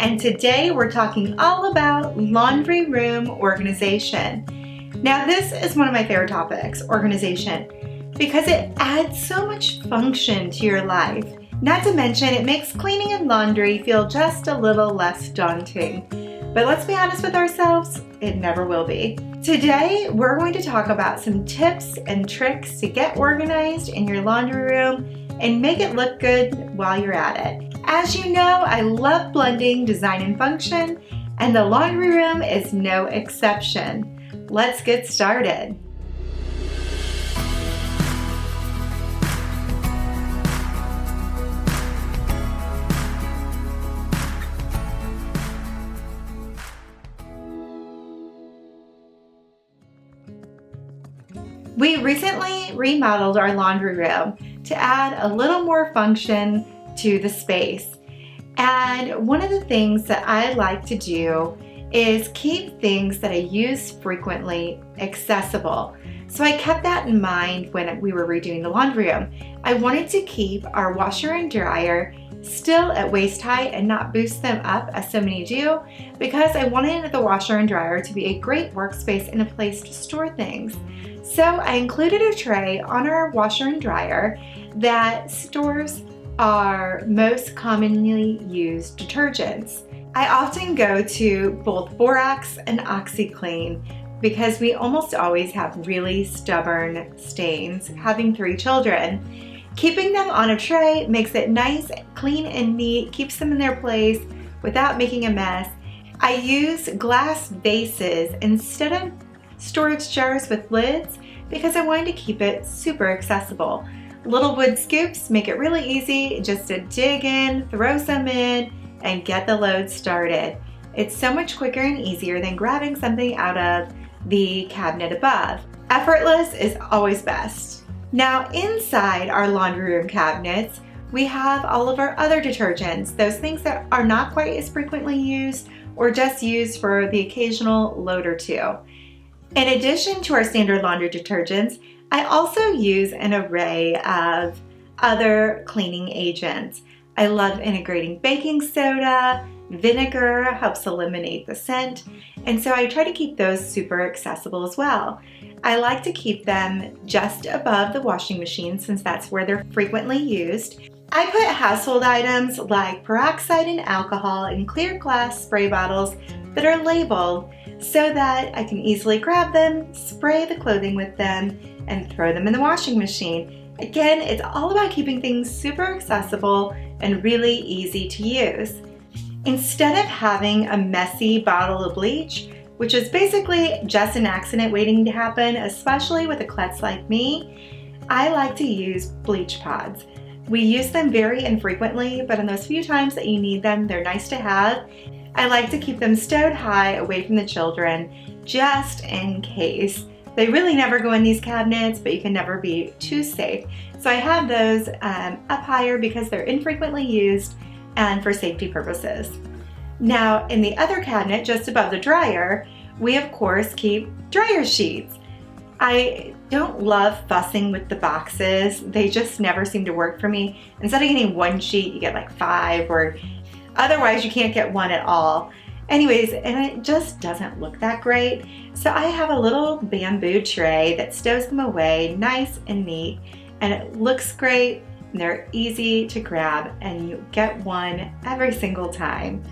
and today we're talking all about laundry room organization. Now this is one of my favorite topics, organization, because it adds so much function to your life. Not to mention it makes cleaning and laundry feel just a little less daunting. But let's be honest with ourselves, it never will be. Today we're going to talk about some tips and tricks to get organized in your laundry room and make it look good while you're at it. As you know, I love blending design and function, and the laundry room is no exception. Let's get started. We recently remodeled our laundry room to add a little more function to the space. And one of the things that I like to do is keep things that I use frequently accessible. So I kept that in mind when we were redoing the laundry room. I wanted to keep our washer and dryer still at waist height and not boost them up as so many do, because I wanted the washer and dryer to be a great workspace and a place to store things. So I included a tray on our washer and dryer that stores our most commonly used detergents. I often go to both borax and OxiClean because we almost always have really stubborn stains, having 3 children. Keeping them on a tray makes it nice, clean, and neat, keeps them in their place without making a mess. I use glass vases instead of storage jars with lids because I wanted to keep it super accessible. Little wood scoops make it really easy just to dig in, throw some in, and get the load started. It's so much quicker and easier than grabbing something out of the cabinet above. Effortless is always best. Now inside our laundry room cabinets, we have all of our other detergents, those things that are not quite as frequently used or just used for the occasional load or two. In addition to our standard laundry detergents, I also use an array of other cleaning agents. I love integrating baking soda, vinegar helps eliminate the scent, and so I try to keep those super accessible as well. I like to keep them just above the washing machine since that's where they're frequently used. I put household items like peroxide and alcohol in clear glass spray bottles that are labeled so that I can easily grab them, spray the clothing with them, and throw them in the washing machine. Again, it's all about keeping things super accessible and really easy to use. Instead of having a messy bottle of bleach, which is basically just an accident waiting to happen, especially with a klutz like me, I like to use bleach pods. We use them very infrequently, but in those few times that you need them, they're nice to have. I like to keep them stowed high away from the children, just in case. They really never go in these cabinets, but you can never be too safe. So I have those up higher because they're infrequently used and for safety purposes. Now in the other cabinet, just above the dryer, we of course keep dryer sheets. I don't love fussing with the boxes. They just never seem to work for me. Instead of getting 1 sheet, you get like 5, or otherwise you can't get 1 at all. Anyways, and it just doesn't look that great. So I have a little bamboo tray that stows them away nice and neat, and it looks great, and they're easy to grab, and you get 1 every single time.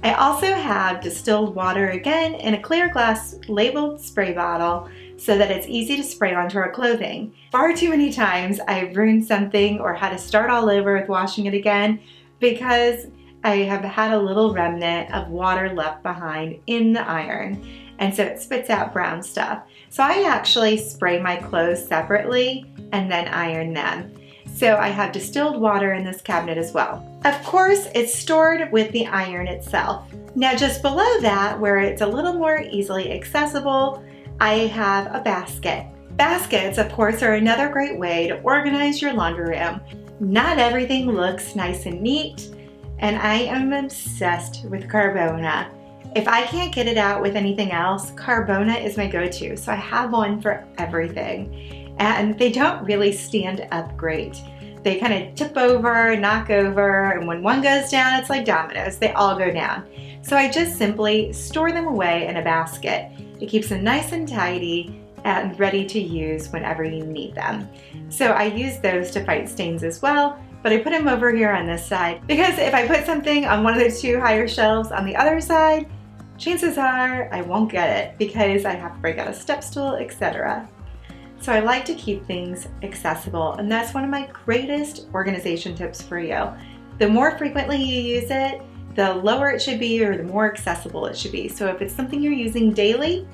I also have distilled water again in a clear glass labeled spray bottle so that it's easy to spray onto our clothing. Far too many times I've ruined something or had to start all over with washing it again because I have had a little remnant of water left behind in the iron, and so it spits out brown stuff. So I actually spray my clothes separately and then iron them. So I have distilled water in this cabinet as well. Of course, it's stored with the iron itself. Now just below that, where it's a little more easily accessible, I have a basket. Baskets, of course, are another great way to organize your laundry room. Not everything looks nice and neat, and I am obsessed with Carbona. If I can't get it out with anything else, Carbona is my go-to, so I have one for everything. And they don't really stand up great. they kind of tip over, knock over, and when one goes down, it's like dominoes. They all go down. So I just simply store them away in a basket. It keeps them nice and tidy and ready to use whenever you need them. So I use those to fight stains as well, but I put them over here on this side because if I put something on one of the two higher shelves on the other side, chances are I won't get it because I have to break out a step stool, etc. So I like to keep things accessible, and that's one of my greatest organization tips for you. The more frequently you use it, the lower it should be or the more accessible it should be. So if it's something you're using daily,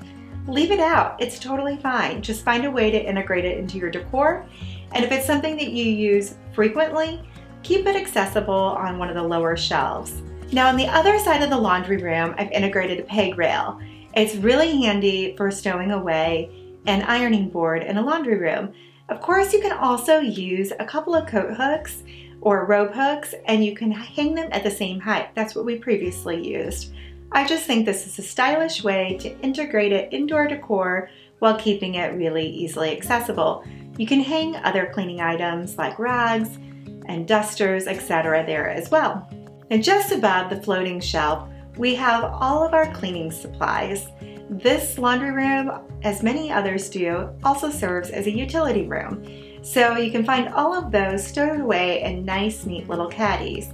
leave it out. It's totally fine. Just find a way to integrate it into your decor. And if it's something that you use frequently, keep it accessible on one of the lower shelves. Now on the other side of the laundry room, I've integrated a peg rail. It's really handy for stowing away an ironing board in a laundry room. Of course, you can also use a couple of coat hooks or rope hooks, and you can hang them at the same height. That's what we previously used. I just think this is a stylish way to integrate it into our decor while keeping it really easily accessible. You can hang other cleaning items like rags and dusters, etc. there as well. And just above the floating shelf, we have all of our cleaning supplies. This laundry room, as many others do, also serves as a utility room. So you can find all of those stowed away in nice, neat little caddies.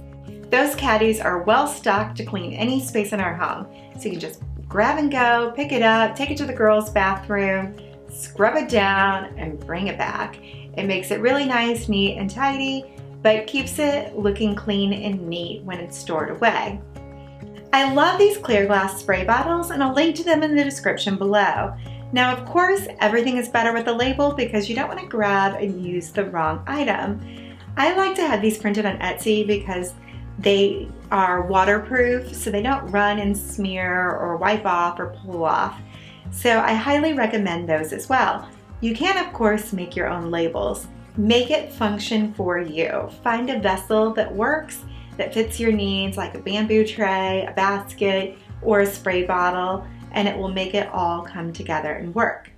Those caddies are well stocked to clean any space in our home. So you can just grab and go, pick it up, take it to the girls' bathroom, scrub it down, and bring it back. It makes it really nice, neat, and tidy, but keeps it looking clean and neat when it's stored away. I love these clear glass spray bottles, and I'll link to them in the description below. Now, of course, everything is better with a label because you don't want to grab and use the wrong item. I like to have these printed on Etsy because they are waterproof, so they don't run and smear or wipe off or pull off. So I highly recommend those as well. You can, of course, make your own labels. Make it function for you. Find a vessel that works, that fits your needs, like a bamboo tray, a basket, or a spray bottle, and it will make it all come together and work.